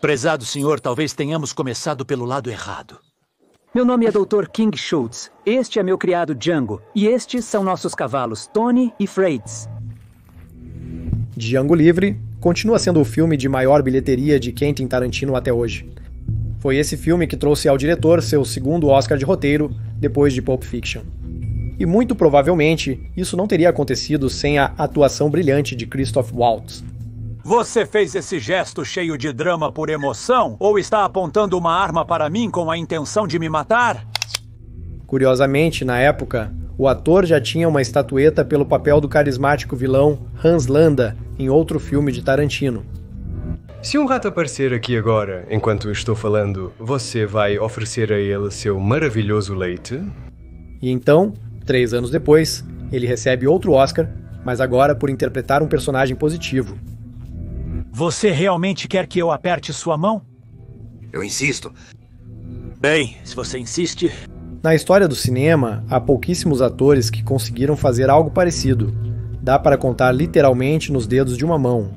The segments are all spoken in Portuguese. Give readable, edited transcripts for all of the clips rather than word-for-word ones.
Prezado senhor, talvez tenhamos começado pelo lado errado. Meu nome é Dr. King Schultz. Este é meu criado Django. E estes são nossos cavalos, Tony e Freitas. Django Livre continua sendo o filme de maior bilheteria de Quentin Tarantino até hoje. Foi esse filme que trouxe ao diretor seu segundo Oscar de roteiro, depois de Pulp Fiction. E muito provavelmente, isso não teria acontecido sem a atuação brilhante de Christoph Waltz. Você fez esse gesto cheio de drama por emoção? Ou está apontando uma arma para mim com a intenção de me matar? Curiosamente, na época, o ator já tinha uma estatueta pelo papel do carismático vilão Hans Landa em outro filme de Tarantino. Se um rato aparecer aqui agora, enquanto estou falando, você vai oferecer a ele seu maravilhoso leite? E então, 3 anos depois, ele recebe outro Oscar, mas agora por interpretar um personagem positivo. Você realmente quer que eu aperte sua mão? Eu insisto. Bem, se você insiste... Na história do cinema, há pouquíssimos atores que conseguiram fazer algo parecido. Dá para contar literalmente nos dedos de uma mão.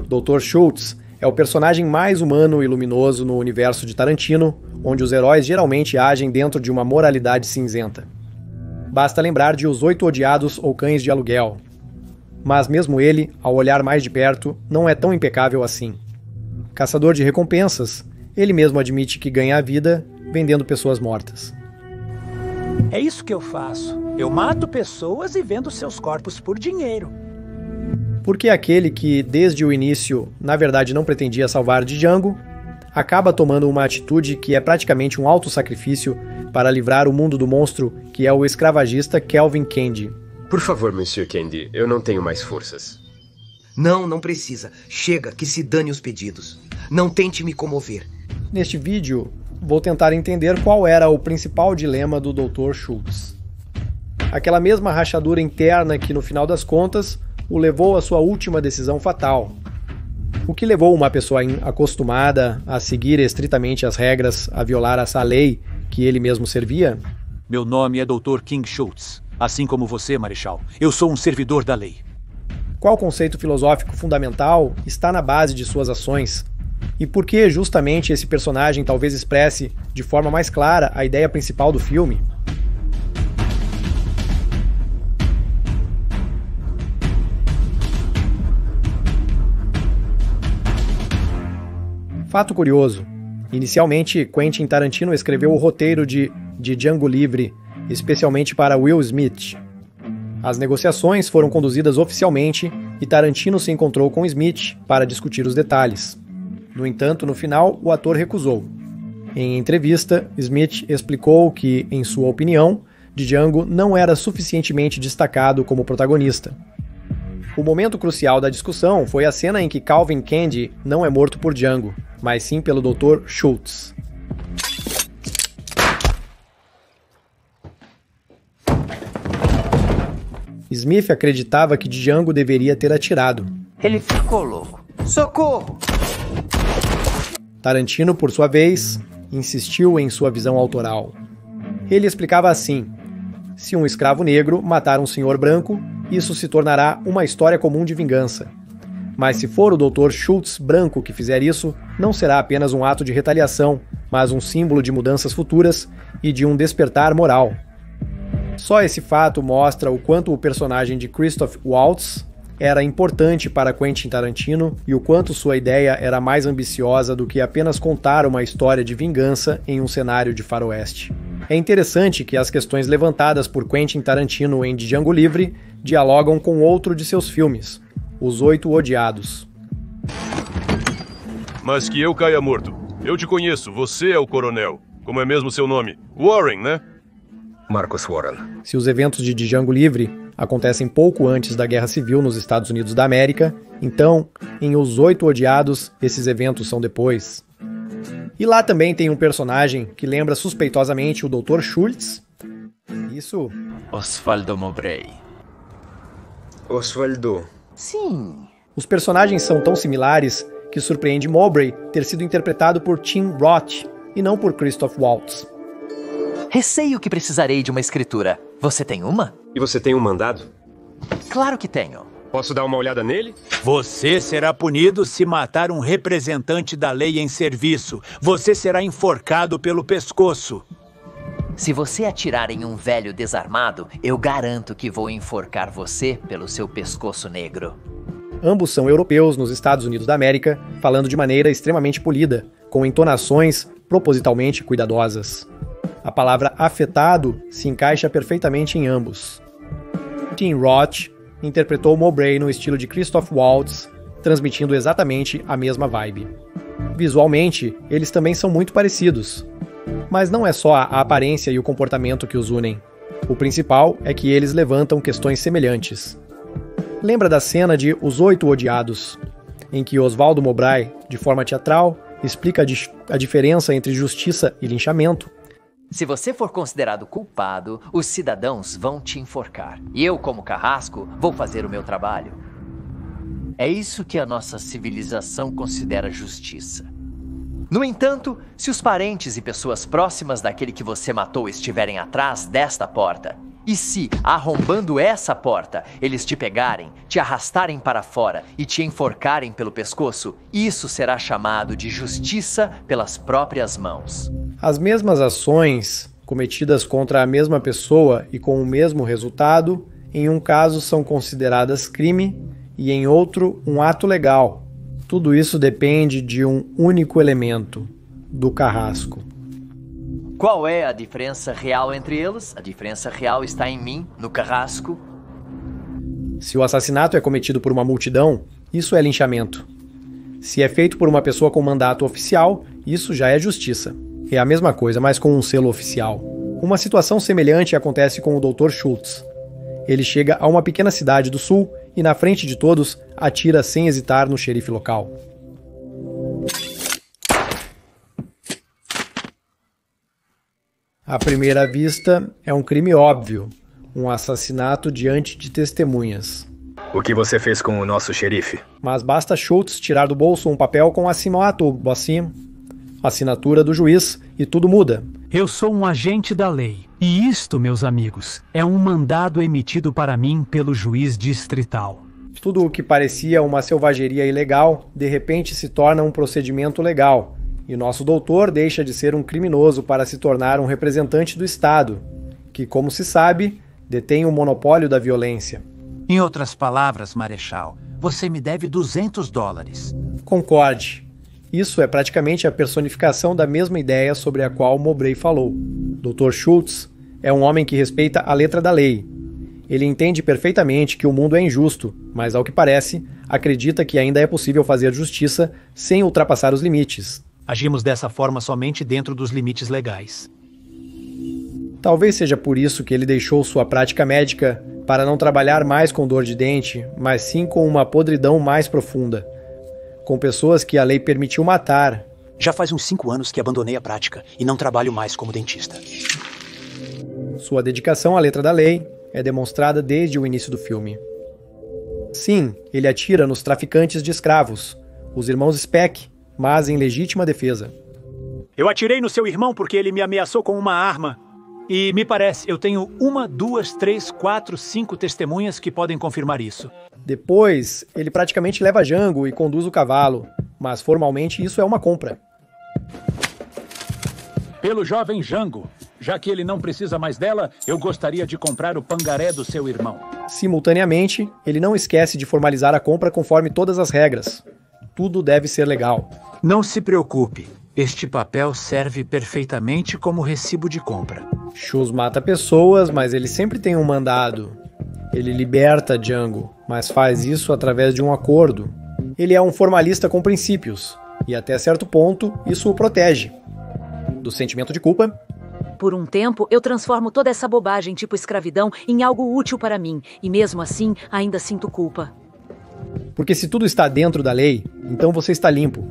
Dr. Schultz é o personagem mais humano e luminoso no universo de Tarantino, onde os heróis geralmente agem dentro de uma moralidade cinzenta. Basta lembrar de Os 8 Odiados ou Cães de Aluguel. Mas mesmo ele, ao olhar mais de perto, não é tão impecável assim. Caçador de recompensas, ele mesmo admite que ganha a vida vendendo pessoas mortas. É isso que eu faço. Eu mato pessoas e vendo seus corpos por dinheiro. Porque aquele que, desde o início, na verdade não pretendia salvar Django, acaba tomando uma atitude que é praticamente um autossacrifício para livrar o mundo do monstro que é o escravagista Kelvin Candy. Por favor, Monsieur Candy, eu não tenho mais forças. Não precisa. Chega, que se dane os pedidos. Não tente me comover. Neste vídeo, vou tentar entender qual era o principal dilema do Dr. Schultz. Aquela mesma rachadura interna que, no final das contas, o levou à sua última decisão fatal. O que levou uma pessoa acostumada a seguir estritamente as regras a violar essa lei que ele mesmo servia? Meu nome é Dr. King Schultz. Assim como você, Marechal. Eu sou um servidor da lei. Qual conceito filosófico fundamental está na base de suas ações? E por que justamente esse personagem talvez expresse de forma mais clara a ideia principal do filme? Fato curioso. Inicialmente, Quentin Tarantino escreveu o roteiro de Django Livre, especialmente para Will Smith. As negociações foram conduzidas oficialmente e Tarantino se encontrou com Smith para discutir os detalhes. No entanto, no final, o ator recusou. Em entrevista, Smith explicou que, em sua opinião, Django não era suficientemente destacado como protagonista. O momento crucial da discussão foi a cena em que Calvin Candy não é morto por Django, mas sim pelo Dr. Schultz. Smith acreditava que Django deveria ter atirado. Ele ficou louco. Socorro! Tarantino, por sua vez, insistiu em sua visão autoral. Ele explicava assim: se um escravo negro matar um senhor branco, isso se tornará uma história comum de vingança. Mas se for o Dr. Schultz branco que fizer isso, não será apenas um ato de retaliação, mas um símbolo de mudanças futuras e de um despertar moral. Só esse fato mostra o quanto o personagem de Christoph Waltz era importante para Quentin Tarantino e o quanto sua ideia era mais ambiciosa do que apenas contar uma história de vingança em um cenário de faroeste. É interessante que as questões levantadas por Quentin Tarantino em Django Livre dialogam com outro de seus filmes, Os 8 Odiados. Mas que eu caia morto. Eu te conheço, você é o coronel. Como é mesmo seu nome? Warren, né? Marcus Warren. Se os eventos de Django Livre acontecem pouco antes da Guerra Civil nos Estados Unidos da América, então, em Os 8 Odiados, esses eventos são depois. E lá também tem um personagem que lembra suspeitosamente o Dr. Schultz. Isso... Osvaldo Mowbray. Osvaldo. Sim. Os personagens são tão similares que surpreende Mowbray ter sido interpretado por Tim Roth e não por Christoph Waltz. Receio que precisarei de uma escritura. Você tem uma? E você tem um mandado? Claro que tenho. Posso dar uma olhada nele? Você será punido se matar um representante da lei em serviço. Você será enforcado pelo pescoço. Se você atirar em um velho desarmado, eu garanto que vou enforcar você pelo seu pescoço negro. Ambos são europeus nos Estados Unidos da América, falando de maneira extremamente polida, com entonações propositalmente cuidadosas. A palavra afetado se encaixa perfeitamente em ambos. Tim Roth interpretou Mowbray no estilo de Christoph Waltz, transmitindo exatamente a mesma vibe. Visualmente, eles também são muito parecidos. Mas não é só a aparência e o comportamento que os unem. O principal é que eles levantam questões semelhantes. Lembra da cena de Os Oito Odiados, em que Oswaldo Mowbray, de forma teatral, explica a diferença entre justiça e linchamento? Se você for considerado culpado, os cidadãos vão te enforcar. E eu, como carrasco, vou fazer o meu trabalho. É isso que a nossa civilização considera justiça. No entanto, se os parentes e pessoas próximas daquele que você matou estiverem atrás desta porta, e se, arrombando essa porta, eles te pegarem, te arrastarem para fora e te enforcarem pelo pescoço, isso será chamado de justiça pelas próprias mãos. As mesmas ações cometidas contra a mesma pessoa e com o mesmo resultado, em um caso são consideradas crime e em outro um ato legal. Tudo isso depende de um único elemento, do carrasco. Qual é a diferença real entre eles? A diferença real está em mim, no carrasco. Se o assassinato é cometido por uma multidão, isso é linchamento. Se é feito por uma pessoa com mandato oficial, isso já é justiça. É a mesma coisa, mas com um selo oficial. Uma situação semelhante acontece com o Dr. Schultz. Ele chega a uma pequena cidade do sul e, na frente de todos, atira sem hesitar no xerife local. À primeira vista, é um crime óbvio, um assassinato diante de testemunhas. O que você fez com o nosso xerife? Mas basta Schultz tirar do bolso um papel com assinato, assim, assinatura do juiz, e tudo muda. Eu sou um agente da lei. E isto, meus amigos, é um mandado emitido para mim pelo juiz distrital. Tudo o que parecia uma selvageria ilegal, de repente se torna um procedimento legal. E nosso doutor deixa de ser um criminoso para se tornar um representante do Estado, que, como se sabe, detém o monopólio da violência. Em outras palavras, Marechal, você me deve $200. Concorde. Isso é praticamente a personificação da mesma ideia sobre a qual Mowbray falou. Dr. Schultz é um homem que respeita a letra da lei. Ele entende perfeitamente que o mundo é injusto, mas, ao que parece, acredita que ainda é possível fazer justiça sem ultrapassar os limites. Agimos dessa forma somente dentro dos limites legais. Talvez seja por isso que ele deixou sua prática médica para não trabalhar mais com dor de dente, mas sim com uma podridão mais profunda, com pessoas que a lei permitiu matar. Já faz uns 5 anos que abandonei a prática e não trabalho mais como dentista. Sua dedicação à letra da lei é demonstrada desde o início do filme. Sim, ele atira nos traficantes de escravos, os irmãos Speck, mas em legítima defesa. Eu atirei no seu irmão porque ele me ameaçou com uma arma. E me parece, eu tenho 1, 2, 3, 4, 5 testemunhas que podem confirmar isso. Depois, ele praticamente leva Django e conduz o cavalo, mas formalmente isso é uma compra. Pelo jovem Django, já que ele não precisa mais dela, eu gostaria de comprar o pangaré do seu irmão. Simultaneamente, ele não esquece de formalizar a compra conforme todas as regras. Tudo deve ser legal. Não se preocupe, este papel serve perfeitamente como recibo de compra. Schultz mata pessoas, mas ele sempre tem um mandado. Ele liberta Django, mas faz isso através de um acordo. Ele é um formalista com princípios, e até certo ponto isso o protege do sentimento de culpa. Por um tempo, eu transformo toda essa bobagem tipo escravidão em algo útil para mim, e mesmo assim, ainda sinto culpa. Porque se tudo está dentro da lei, então você está limpo.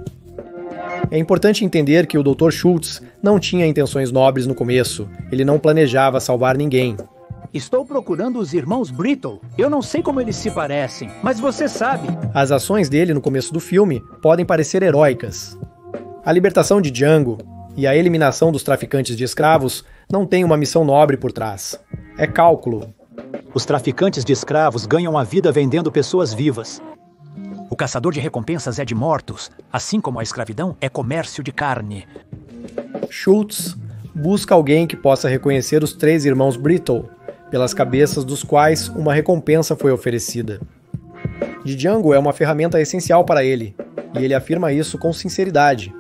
É importante entender que o Dr. Schultz não tinha intenções nobres no começo. Ele não planejava salvar ninguém. Estou procurando os irmãos Brittle. Eu não sei como eles se parecem, mas você sabe. As ações dele no começo do filme podem parecer heróicas. A libertação de Django e a eliminação dos traficantes de escravos não tem uma missão nobre por trás. É cálculo. Os traficantes de escravos ganham a vida vendendo pessoas vivas. O caçador de recompensas é de mortos, assim como a escravidão é comércio de carne. Schultz busca alguém que possa reconhecer os 3 irmãos Brittle, pelas cabeças dos quais uma recompensa foi oferecida. Django é uma ferramenta essencial para ele, e ele afirma isso com sinceridade.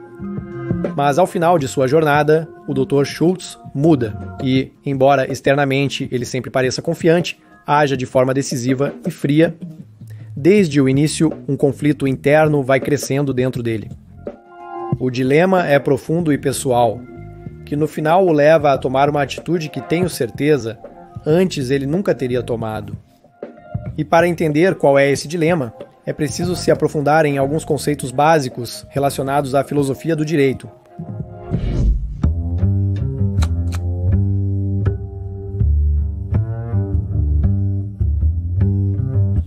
Mas ao final de sua jornada, o Dr. Schultz muda e, embora externamente ele sempre pareça confiante, haja de forma decisiva e fria. Desde o início, um conflito interno vai crescendo dentro dele. O dilema é profundo e pessoal, que no final o leva a tomar uma atitude que tenho certeza, antes ele nunca teria tomado. E para entender qual é esse dilema, é preciso se aprofundar em alguns conceitos básicos relacionados à filosofia do direito.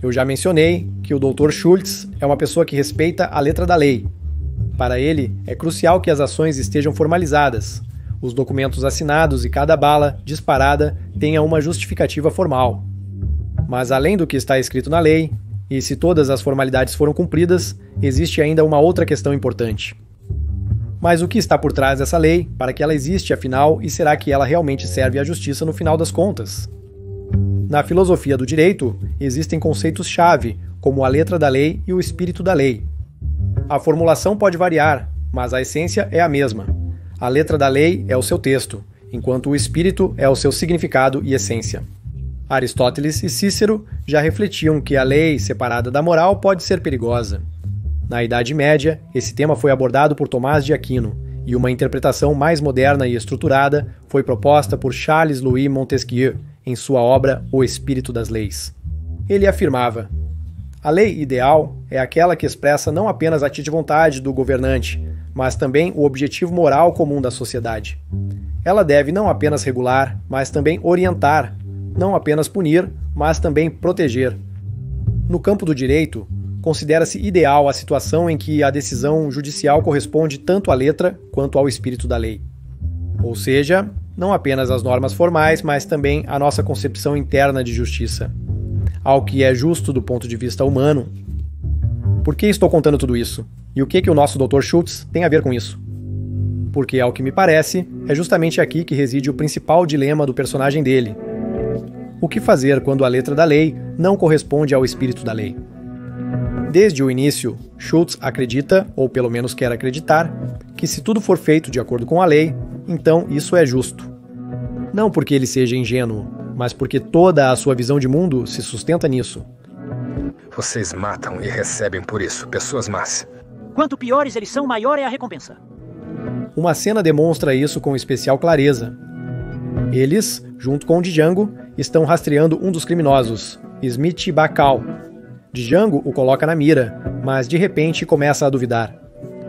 Eu já mencionei que o Dr. Schultz é uma pessoa que respeita a letra da lei. Para ele, é crucial que as ações estejam formalizadas, os documentos assinados e cada bala disparada tenha uma justificativa formal. Mas além do que está escrito na lei, e se todas as formalidades foram cumpridas, existe ainda uma outra questão importante. Mas o que está por trás dessa lei, para que ela existe afinal, e será que ela realmente serve à justiça no final das contas? Na filosofia do direito, existem conceitos-chave, como a letra da lei e o espírito da lei. A formulação pode variar, mas a essência é a mesma. A letra da lei é o seu texto, enquanto o espírito é o seu significado e essência. Aristóteles e Cícero já refletiam que a lei separada da moral pode ser perigosa. Na Idade Média, esse tema foi abordado por Tomás de Aquino, e uma interpretação mais moderna e estruturada foi proposta por Charles-Louis Montesquieu em sua obra O Espírito das Leis. Ele afirmava: a lei ideal é aquela que expressa não apenas a vontade do governante, mas também o objetivo moral comum da sociedade. Ela deve não apenas regular, mas também orientar, não apenas punir, mas também proteger. No campo do direito, considera-se ideal a situação em que a decisão judicial corresponde tanto à letra quanto ao espírito da lei. Ou seja, não apenas às normas formais, mas também à nossa concepção interna de justiça, ao que é justo do ponto de vista humano. Por que estou contando tudo isso? E o que o nosso Dr. Schultz tem a ver com isso? Porque, ao que me parece, é justamente aqui que reside o principal dilema do personagem dele. O que fazer quando a letra da lei não corresponde ao espírito da lei? Desde o início, Schultz acredita, ou pelo menos quer acreditar, que se tudo for feito de acordo com a lei, então isso é justo. Não porque ele seja ingênuo, mas porque toda a sua visão de mundo se sustenta nisso. Vocês matam e recebem por isso pessoas más. Quanto piores eles são, maior é a recompensa. Uma cena demonstra isso com especial clareza. Eles, junto com Django, estão rastreando um dos criminosos, Smith Bacal. Django o coloca na mira, mas de repente começa a duvidar.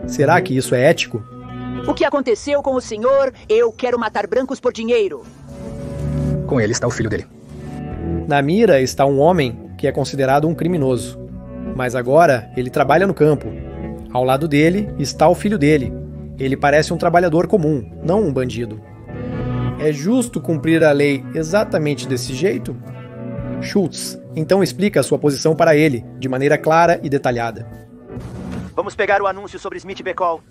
Será que isso é ético? O que aconteceu com o senhor? Eu quero matar brancos por dinheiro. Com ele está o filho dele. Na mira está um homem que é considerado um criminoso. Mas agora ele trabalha no campo. Ao lado dele está o filho dele. Ele parece um trabalhador comum, não um bandido. É justo cumprir a lei exatamente desse jeito? Schultz então explica a sua posição para ele, de maneira clara e detalhada. Vamos pegar o anúncio sobre Smith Bacal.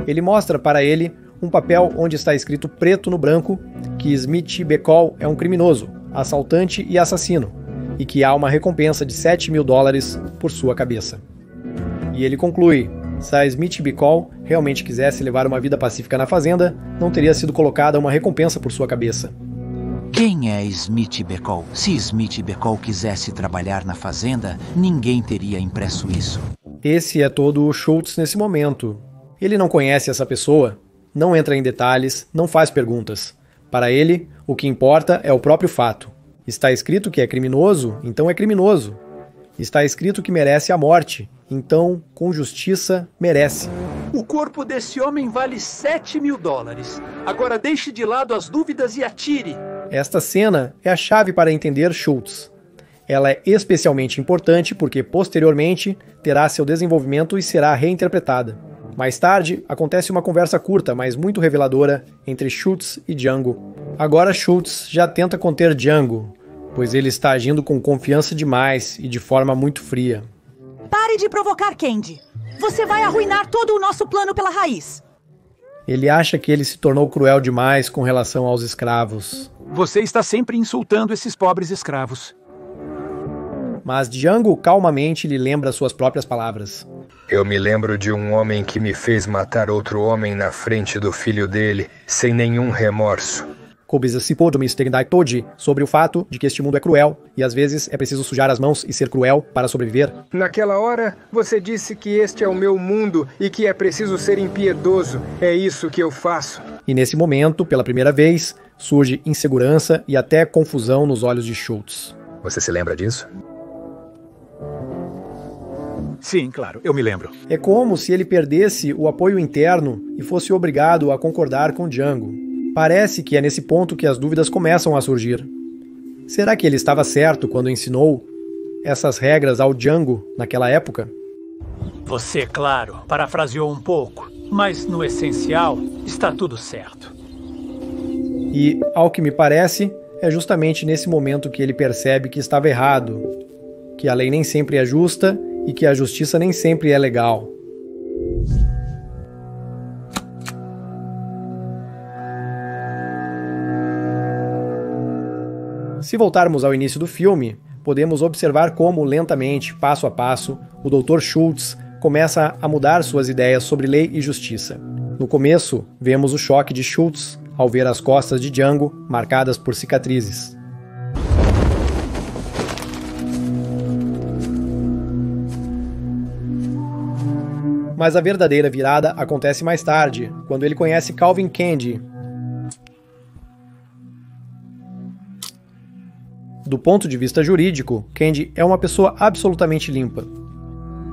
Ele mostra para ele um papel onde está escrito preto no branco que Smith Bacal é um criminoso, assaltante e assassino, e que há uma recompensa de $7.000 por sua cabeça. E ele conclui: se a Smith Bacal realmente quisesse levar uma vida pacífica na fazenda, não teria sido colocada uma recompensa por sua cabeça. Quem é Smith Bacal? Se Smith Bacal quisesse trabalhar na fazenda, ninguém teria impresso isso. Esse é todo o Schultz nesse momento. Ele não conhece essa pessoa, não entra em detalhes, não faz perguntas. Para ele, o que importa é o próprio fato. Está escrito que é criminoso, então é criminoso. Está escrito que merece a morte, então, com justiça, merece. O corpo desse homem vale $7.000. Agora deixe de lado as dúvidas e atire. Esta cena é a chave para entender Schultz. Ela é especialmente importante porque, posteriormente, terá seu desenvolvimento e será reinterpretada. Mais tarde, acontece uma conversa curta, mas muito reveladora, entre Schultz e Django. Agora Schultz já tenta conter Django, pois ele está agindo com confiança demais e de forma muito fria. Pare de provocar, Candy. Você vai arruinar todo o nosso plano pela raiz. Ele acha que ele se tornou cruel demais com relação aos escravos. Você está sempre insultando esses pobres escravos. Mas Django calmamente lhe lembra suas próprias palavras. Eu me lembro de um homem que me fez matar outro homem na frente do filho dele, sem nenhum remorso. Kobza se pôde Toji sobre o fato de que este mundo é cruel e às vezes é preciso sujar as mãos e ser cruel para sobreviver. Naquela hora, você disse que este é o meu mundo e que é preciso ser impiedoso. É isso que eu faço. E nesse momento, pela primeira vez, surge insegurança e até confusão nos olhos de Schultz. Você se lembra disso? Sim, claro, eu me lembro. É como se ele perdesse o apoio interno e fosse obrigado a concordar com Django. Parece que é nesse ponto que as dúvidas começam a surgir. Será que ele estava certo quando ensinou essas regras ao Django naquela época? Você, claro, parafraseou um pouco, mas no essencial está tudo certo. E, ao que me parece, é justamente nesse momento que ele percebe que estava errado, que a lei nem sempre é justa e que a justiça nem sempre é legal. Se voltarmos ao início do filme, podemos observar como, lentamente, passo a passo, o Dr. Schultz começa a mudar suas ideias sobre lei e justiça. No começo, vemos o choque de Schultz ao ver as costas de Django marcadas por cicatrizes. Mas a verdadeira virada acontece mais tarde, quando ele conhece Calvin Candy. Do ponto de vista jurídico, Candy é uma pessoa absolutamente limpa.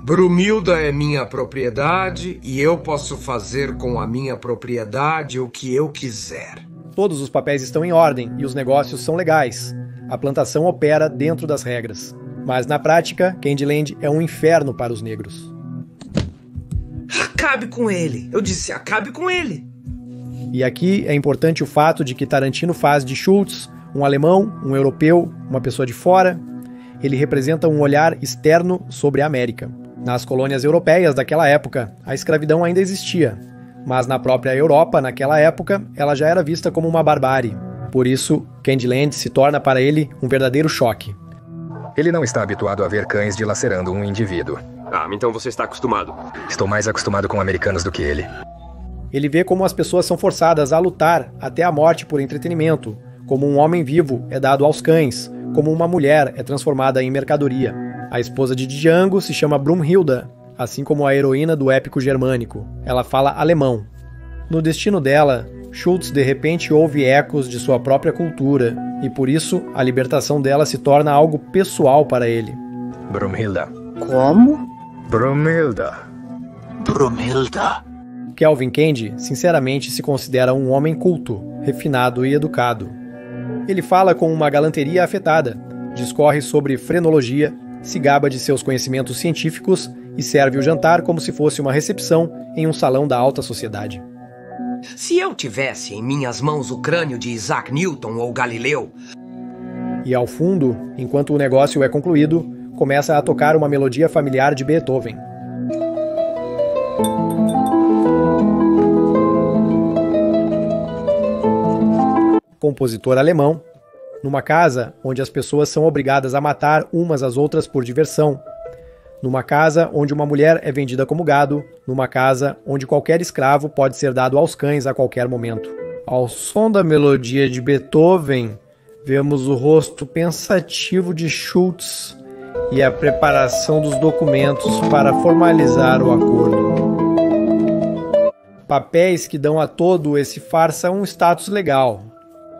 Brumilda é minha propriedade e eu posso fazer com a minha propriedade o que eu quiser. Todos os papéis estão em ordem e os negócios são legais. A plantação opera dentro das regras. Mas na prática, Candyland é um inferno para os negros. Acabe com ele! Eu disse, acabe com ele! E aqui é importante o fato de que Tarantino faz de Schultz um alemão, um europeu, uma pessoa de fora. Ele representa um olhar externo sobre a América. Nas colônias europeias daquela época, a escravidão ainda existia, mas na própria Europa, naquela época, ela já era vista como uma barbárie. Por isso, Candyland se torna para ele um verdadeiro choque. Ele não está habituado a ver cães dilacerando um indivíduo. Ah, então você está acostumado. Estou mais acostumado com americanos do que ele. Ele vê como as pessoas são forçadas a lutar até a morte por entretenimento, como um homem vivo é dado aos cães, como uma mulher é transformada em mercadoria. A esposa de Django se chama Brumhilda, assim como a heroína do épico germânico. Ela fala alemão. No destino dela, Schultz de repente ouve ecos de sua própria cultura, e por isso a libertação dela se torna algo pessoal para ele. Brumhilda. Como? Brumhilda. Brumhilda. Calvin Candy, sinceramente, se considera um homem culto, refinado e educado. Ele fala com uma galanteria afetada, discorre sobre frenologia, se gaba de seus conhecimentos científicos e serve o jantar como se fosse uma recepção em um salão da alta sociedade. Se eu tivesse em minhas mãos o crânio de Isaac Newton ou Galileu... E ao fundo, enquanto o negócio é concluído, começa a tocar uma melodia familiar de Beethoven. Compositor alemão, numa casa onde as pessoas são obrigadas a matar umas às outras por diversão, numa casa onde uma mulher é vendida como gado, numa casa onde qualquer escravo pode ser dado aos cães a qualquer momento. Ao som da melodia de Beethoven, vemos o rosto pensativo de Schultz e a preparação dos documentos para formalizar o acordo. Papéis que dão a todo esse farsa um status legal.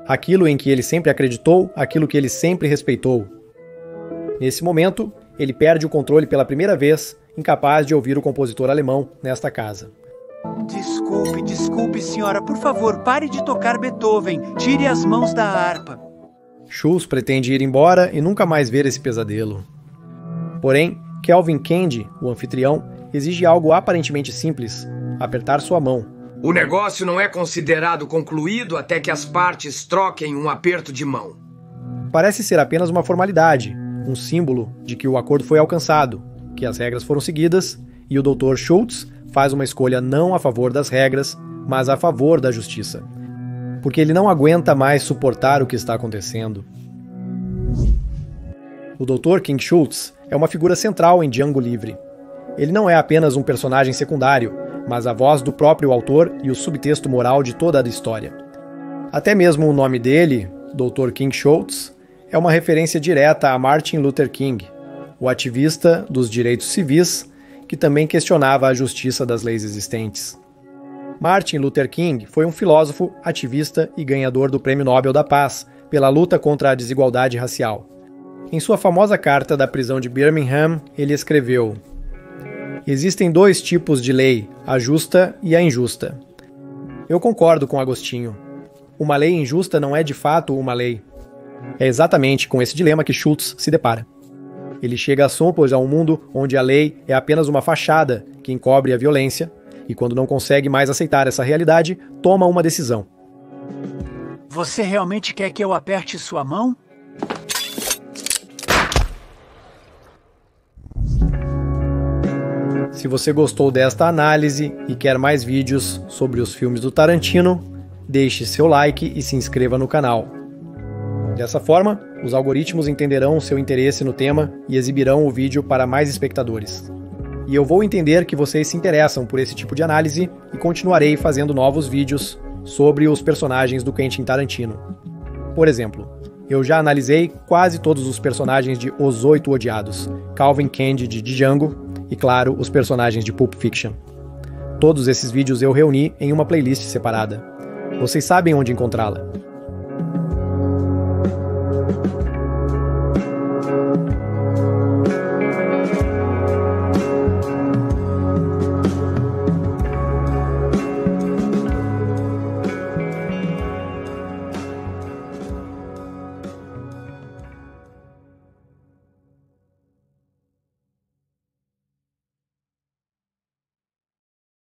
Aquilo em que ele sempre acreditou, aquilo que ele sempre respeitou. Nesse momento, ele perde o controle pela primeira vez, incapaz de ouvir o compositor alemão nesta casa. Desculpe, senhora. Por favor, pare de tocar Beethoven. Tire as mãos da harpa. Schultz pretende ir embora e nunca mais ver esse pesadelo. Porém, Calvin Candy, o anfitrião, exige algo aparentemente simples: apertar sua mão. O negócio não é considerado concluído até que as partes troquem um aperto de mão. Parece ser apenas uma formalidade, um símbolo de que o acordo foi alcançado, que as regras foram seguidas, e o Dr. Schultz faz uma escolha não a favor das regras, mas a favor da justiça. Porque ele não aguenta mais suportar o que está acontecendo. O Dr. King Schultz é uma figura central em Django Livre. Ele não é apenas um personagem secundário, mas a voz do próprio autor e o subtexto moral de toda a história. Até mesmo o nome dele, Dr. King Schultz, é uma referência direta a Martin Luther King, o ativista dos direitos civis, que também questionava a justiça das leis existentes. Martin Luther King foi um filósofo, ativista e ganhador do Prêmio Nobel da Paz pela luta contra a desigualdade racial. Em sua famosa carta da prisão de Birmingham, ele escreveu: "Existem dois tipos de lei, a justa e a injusta." Eu concordo com Agostinho. Uma lei injusta não é de fato uma lei. É exatamente com esse dilema que Schultz se depara. Ele chega a Sompos a um mundo onde a lei é apenas uma fachada que encobre a violência, e quando não consegue mais aceitar essa realidade, toma uma decisão. Você realmente quer que eu aperte sua mão? Se você gostou desta análise e quer mais vídeos sobre os filmes do Tarantino, deixe seu like e se inscreva no canal. Dessa forma, os algoritmos entenderão seu interesse no tema e exibirão o vídeo para mais espectadores. E eu vou entender que vocês se interessam por esse tipo de análise e continuarei fazendo novos vídeos sobre os personagens do Quentin Tarantino. Por exemplo, eu já analisei quase todos os personagens de Os Oito Odiados, Calvin Candy de Django e, claro, os personagens de Pulp Fiction. Todos esses vídeos eu reuni em uma playlist separada. Vocês sabem onde encontrá-la.